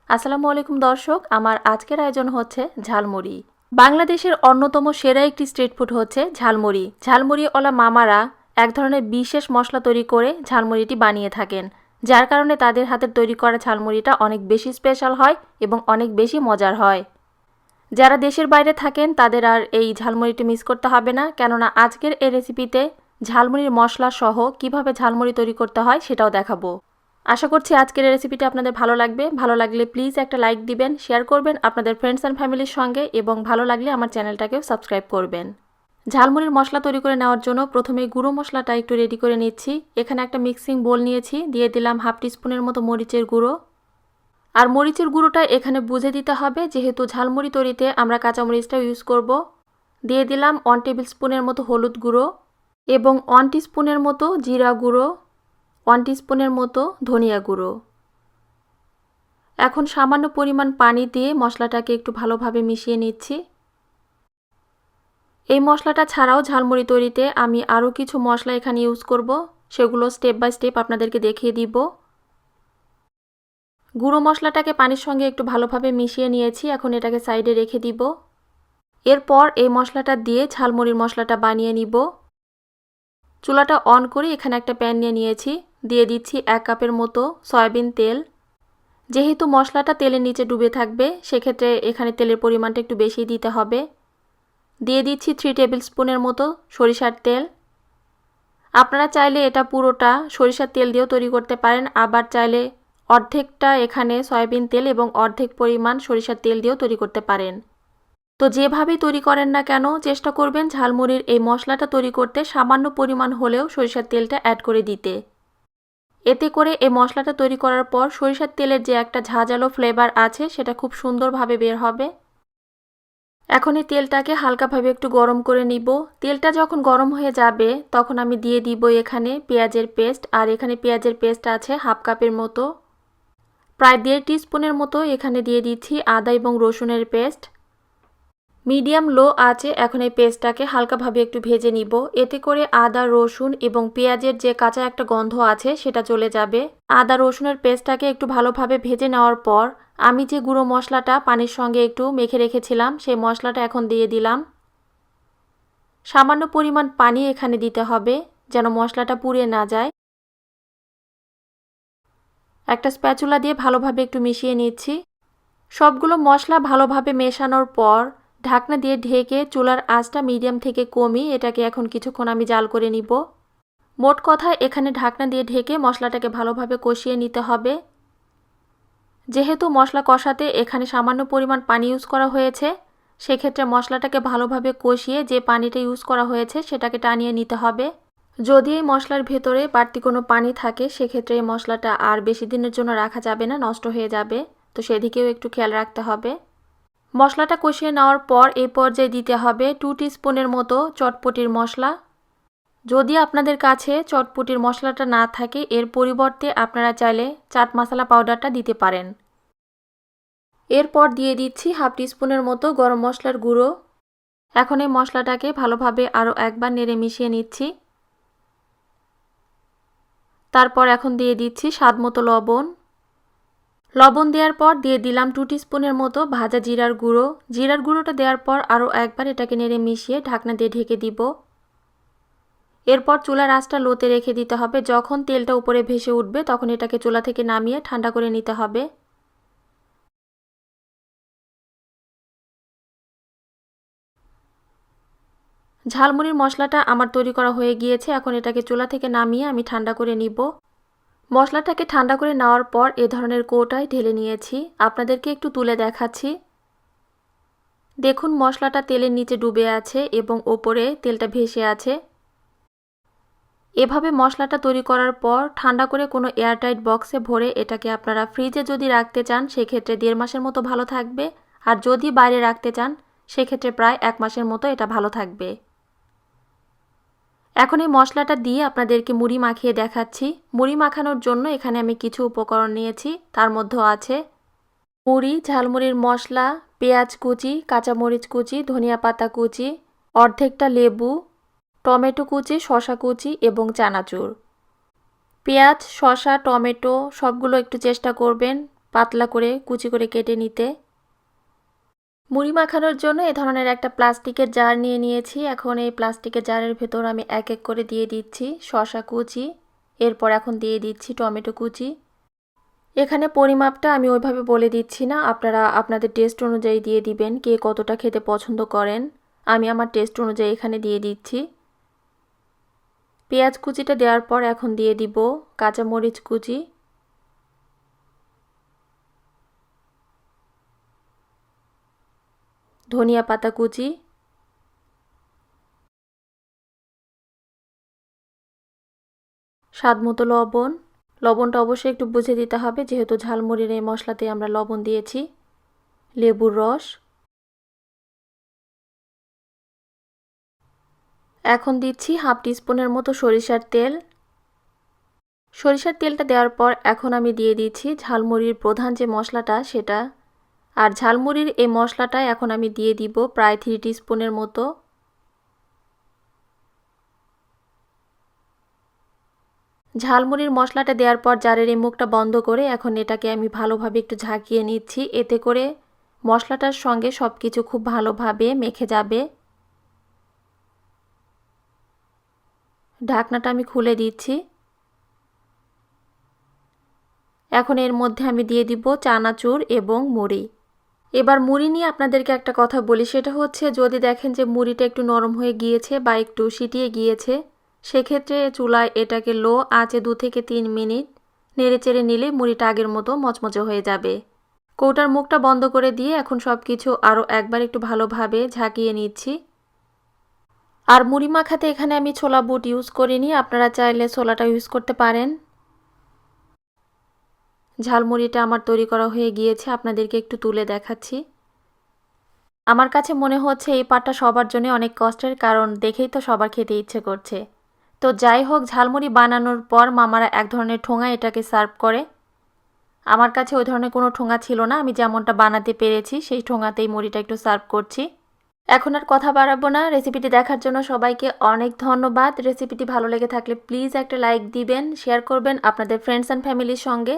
আসসালামুআলাইকুম দর্শক, আমার আজকের আয়োজন হচ্ছে ঝালমুড়ি। বাংলাদেশের অন্যতম সেরা একটি স্ট্রিট ফুড হচ্ছে ঝালমুড়ি। ঝালমুড়িওয়ালা মামারা এক ধরনের বিশেষ মশলা তৈরি করে ঝালমুড়িটি বানিয়ে থাকেন, যার কারণে তাদের হাতের তৈরি করা ঝালমুড়িটা অনেক বেশি স্পেশাল হয় এবং অনেক বেশি মজার হয়। যারা দেশের বাইরে থাকেন তাদের আর এই ঝালমুড়িটি মিস করতে হবে না, কেননা আজকের এই রেসিপিতে ঝালমুড়ির মশলা সহ কিভাবে ঝালমুড়ি তৈরি করতে হয় সেটাও দেখাবো। আশা করছি আজকের রেসিপিটা আপনাদের ভালো লাগবে। ভালো লাগলে প্লিজ একটা লাইক দিবেন, শেয়ার করবেন আপনাদের ফ্রেন্ডস অ্যান্ড ফ্যামিলির সঙ্গে এবং ভালো লাগলে আমার চ্যানেলটাকেও সাবস্ক্রাইব করবেন। ঝালমুড়ির মশলা তৈরি করে নেওয়ার জন্য প্রথমে গুঁড়ো মশলাটা একটু রেডি করে নিচ্ছি। এখানে একটা মিক্সিং বোল নিয়েছি, দিয়ে দিলাম হাফ টিস্পুনের মতো মরিচের গুঁড়ো। আর মরিচের গুঁড়োটা এখানে বুঝে দিতে হবে, যেহেতু ঝালমুড়ি তৈরিতে আমরা কাঁচামরিচটা ইউজ করব। দিয়ে দিলাম 1 টেবিল স্পুনের মতো হলুদ গুঁড়ো এবং 1 টিস্পুনের মতো জিরা গুঁড়ো, 1 টিস্পুনের মতো ধনিয়া গুঁড়ো। এখন সামান্য পরিমাণ পানি দিয়ে মশলাটাকে একটু ভালোভাবে মিশিয়ে নিচ্ছি। এই মশলাটা ছাড়াও ঝালমুড়ি তৈরিতে আমি আরও কিছু মশলা এখানে ইউজ করব, সেগুলো স্টেপ বাই স্টেপ আপনাদেরকে দেখিয়ে দিব। গুঁড়ো মশলাটাকে পানির সঙ্গে একটু ভালোভাবে মিশিয়ে নিয়েছি, এখন এটাকে সাইডে রেখে দিব। এরপর এই মশলাটা দিয়ে ঝালমুড়ির মশলাটা বানিয়ে নিব। চুলাটা অন করে এখানে একটা প্যান নিয়েছি, দিয়ে দিচ্ছি 1 কাপের মতো সয়াবিন তেল। যেহেতু মশলাটা তেলের নিচে ডুবে থাকবে, সেক্ষেত্রে এখানে তেলের পরিমাণটা একটু বেশি দিতে হবে। দিয়ে দিচ্ছি 3 টেবিল স্পুনের মতো সরিষার তেল। আপনারা চাইলে এটা পুরোটা সরিষার তেল দিয়েও তৈরি করতে পারেন, আবার চাইলে অর্ধেকটা এখানে সয়াবিন তেল এবং অর্ধেক পরিমাণ সরিষার তেল দিয়েও তৈরি করতে পারেন। তো যেভাবেই তৈরি করেন না কেন, চেষ্টা করবেন ঝালমুড়ির এই মশলাটা তৈরি করতে সামান্য পরিমাণ হলেও সরিষার তেলটা অ্যাড করে দিতে। এতে করে এই মশলাটা তৈরি করার পর সরিষার তেলের যে একটা ঝাঁঝালো ফ্লেভার আছে সেটা খুব সুন্দরভাবে বের হবে। এখন এই তেলটাকে হালকাভাবে একটু গরম করে নিব। তেলটা যখন গরম হয়ে যাবে তখন আমি দিয়ে দিব এখানে পেঁয়াজের পেস্ট, আর এখানে পেঁয়াজের পেস্ট আছে হাফ কাপের মতো। প্রায় 1.5 টিস্পুনের মতো এখানে দিয়ে দিচ্ছি আদা এবং রসুনের পেস্ট। মিডিয়াম লো আঁচে এখন এই পেস্টটাকে হালকাভাবে একটু ভেজে নিব। এতে করে আদা রসুন এবং পেঁয়াজের যে কাঁচা একটা গন্ধ আছে সেটা চলে যাবে। আদা রসুনের পেস্টটাকে একটু ভালোভাবে ভেজে নেওয়ার পর আমি যে গুঁড়ো মশলাটা পানির সঙ্গে একটু মেখে রেখেছিলাম সেই মশলাটা এখন দিয়ে দিলাম। সামান্য পরিমাণ পানি এখানে দিতে হবে যেন মশলাটা পুড়ে না যায়। একটা স্প্যাচুলা দিয়ে ভালোভাবে একটু মিশিয়ে নিচ্ছি। সবগুলো মশলা ভালোভাবে মেশানোর পর ঢাকনা দিয়ে ঢেকে চুলার আঁচটা মিডিয়াম থেকে কমিয়ে এটাকে এখন কিছুক্ষণ আমি জাল করে নিব। মোট কথা এখানে ঢাকনা দিয়ে ঢেকে মশলাটাকে ভালোভাবে কষিয়ে নিতে হবে। যেহেতু মশলা কষাতে এখানে সামান্য পরিমাণ পানি ইউজ করা হয়েছে, সেক্ষেত্রে মশলাটাকে ভালোভাবে কষিয়ে যে পানিটা ইউজ করা হয়েছে সেটাকে টানিয়ে নিতে হবে। যদি এই মশলার ভেতরে বাড়তি কোনো পানি থাকে সেক্ষেত্রে এই মশলাটা আর বেশি দিনের জন্য রাখা যাবে না, নষ্ট হয়ে যাবে। তো সেদিকেও একটু খেয়াল রাখতে হবে। মশলাটা কষিয়ে নেওয়ার পর এই পর্যায়ে দিতে হবে 2 টিস্পুনের মতো চটপটির মশলা। যদি আপনাদের কাছে চটপটির মশলাটা না থাকে, এর পরিবর্তে আপনারা চাইলে চাট মশলা পাউডারটা দিতে পারেন। এরপর দিয়ে দিচ্ছি হাফ টিস্পুনের মতো গরম মশলার গুঁড়ো। এখন এই মশলাটাকে ভালোভাবে আরও একবার নেড়ে মিশিয়ে নিচ্ছি। তারপর এখন দিয়ে দিচ্ছি স্বাদমতো লবণ। লবণ দেওয়ার পর দিয়ে দিলাম 2 টিস্পুনের মতো ভাজা জিরার গুঁড়ো। জিরার গুঁড়োটা দেওয়ার পর আরও একবার এটাকে নেড়ে মিশিয়ে ঢাকনা দিয়ে ঢেকে দিব। এরপর চুলার আঁচটা লোতে রেখে দিতে হবে। যখন তেলটা উপরে ভেসে উঠবে তখন এটাকে চুলা থেকে নামিয়ে ঠান্ডা করে নিতে হবে। ঝালমুড়ির মশলাটা আমার তৈরি করা হয়ে গিয়েছে, এখন এটাকে চুলা থেকে নামিয়ে আমি ঠান্ডা করে নিব। মশলাটাকে ঠান্ডা করে নেওয়ার পর এ ধরনের কৌটায় ঢেলে নিয়েছি। আপনাদেরকে একটু তুলে দেখাচ্ছি। দেখুন মশলাটা তেলের নিচে ডুবে আছে এবং ওপরে তেলটা ভেসে আছে। এভাবে মশলাটা তৈরি করার পর ঠান্ডা করে কোনো এয়ারটাইট বক্সে ভরে এটাকে আপনারা ফ্রিজে যদি রাখতে চান সেক্ষেত্রে 1.5 মাসের মতো ভালো থাকবে, আর যদি বাইরে রাখতে চান সেক্ষেত্রে প্রায় 1 মাসের মতো এটা ভালো থাকবে। এখন এই মশলাটা দিয়ে আপনাদেরকে মুড়ি মাখিয়ে দেখাচ্ছি। মুড়ি মাখানোর জন্য এখানে আমি কিছু উপকরণ নিয়েছি। তার মধ্যে আছে মুড়ি, ঝালমুড়ির মশলা, পেঁয়াজ কুচি, কাঁচামরিচ কুচি, ধনিয়া পাতা কুচি, অর্ধেকটা লেবু, টমেটো কুচি, শসা কুচি এবং চানাচুর। পেঁয়াজ, শসা, টমেটো সবগুলো একটু চেষ্টা করবেন পাতলা করে কুচি করে কেটে নিতে। মুড়ি মাখানোর জন্য এ ধরনের একটা প্লাস্টিকের জার নিয়ে নিয়েছি। এখন এই প্লাস্টিকের জারের ভেতর আমি এক এক করে দিয়ে দিচ্ছি শসা কুচি, এরপর এখন দিয়ে দিচ্ছি টমেটো কুচি। এখানে পরিমাপটা আমি ওইভাবে বলে দিচ্ছি না, আপনারা আপনাদের টেস্ট অনুযায়ী দিয়ে দিবেন, কে কতটা খেতে পছন্দ করেন। আমি আমার টেস্ট অনুযায়ী এখানে দিয়ে দিচ্ছি। পেঁয়াজ কুচিটা দেওয়ার পর এখন দিয়ে দিব কাঁচামরিচ কুচি, ধনিয়া পাতা কুচি, স্বাদমতো লবণ। লবণটা অবশ্যই একটু বুঝে দিতে হবে, যেহেতু ঝালমুড়ির এই মশলাতে আমরা লবণ দিয়েছি। লেবুর রস। এখন দিচ্ছি হাফ টিস্পুনের মতো সরিষার তেল। সরিষার তেলটা দেওয়ার পর এখন আমি দিয়ে দিচ্ছি ঝালমুড়ির প্রধান যে মশলাটা সেটা। আর ঝালমুড়ির এই মশলাটা এখন আমি দিয়ে দিব প্রায় 3 টিস্পুনের মতো। ঝালমুড়ির মশলাটা দেওয়ার পর জারের এই মুখটা বন্ধ করে এখন এটাকে আমি ভালোভাবে একটু ঝাঁকিয়ে নিচ্ছি, এতে করে মশলাটার সঙ্গে সব কিছু খুব ভালোভাবে মেখে যাবে। ঢাকনাটা আমি খুলে দিচ্ছি। এখন এর মধ্যে আমি দিয়ে দিব চানাচুর এবং মুড়ি। এবার মুড়ি নিয়ে আপনাদেরকে একটা কথা বলি, সেটা হচ্ছে যদি দেখেন যে মুড়িটা একটু নরম হয়ে গিয়েছে বা একটু সিটিয়ে গিয়েছে, সেক্ষেত্রে চুলায় এটাকে লো আঁচে 2 থেকে 3 মিনিট নেড়েচেড়ে নিলে মুড়িটা আগের মতো মচমচে হয়ে যাবে। কৌটার মুখটা বন্ধ করে দিয়ে এখন সব কিছু আরও একবার একটু ভালোভাবে ঝাঁকিয়ে নিচ্ছি। আর মুড়ি মাখাতে এখানে আমি ছোলা বুট ইউজ করিনি, আপনারা চাইলে ছোলাটা ইউজ করতে পারেন। ঝালমুড়িটা আমার তৈরি করা হয়ে গিয়েছে, আপনাদেরকে একটু তুলে দেখাচ্ছি। আমার কাছে মনে হচ্ছে এই পাটটা সবার জন্য অনেক কষ্টের, কারণ দেখেই তো সবার খেতে ইচ্ছে করছে। তো যাই হোক, ঝালমুড়ি বানানোর পর মামারা এক ধরনের ঠোঙা এটাকে সার্ভ করে। আমার কাছে ওই ধরনের কোনো ঠোঙা ছিল না, আমি যেমনটা বানাতে পেরেছি সেই ঠোঙাতেই মুড়িটা একটু সার্ভ করছি। এখন আর কথা বাড়াবো না, রেসিপিটি দেখার জন্য সবাইকে অনেক ধন্যবাদ। রেসিপিটি ভালো লেগে থাকলে প্লিজ একটা লাইক দিবেন, শেয়ার করবেন আপনাদের ফ্রেন্ডস অ্যান্ড ফ্যামিলির সঙ্গে।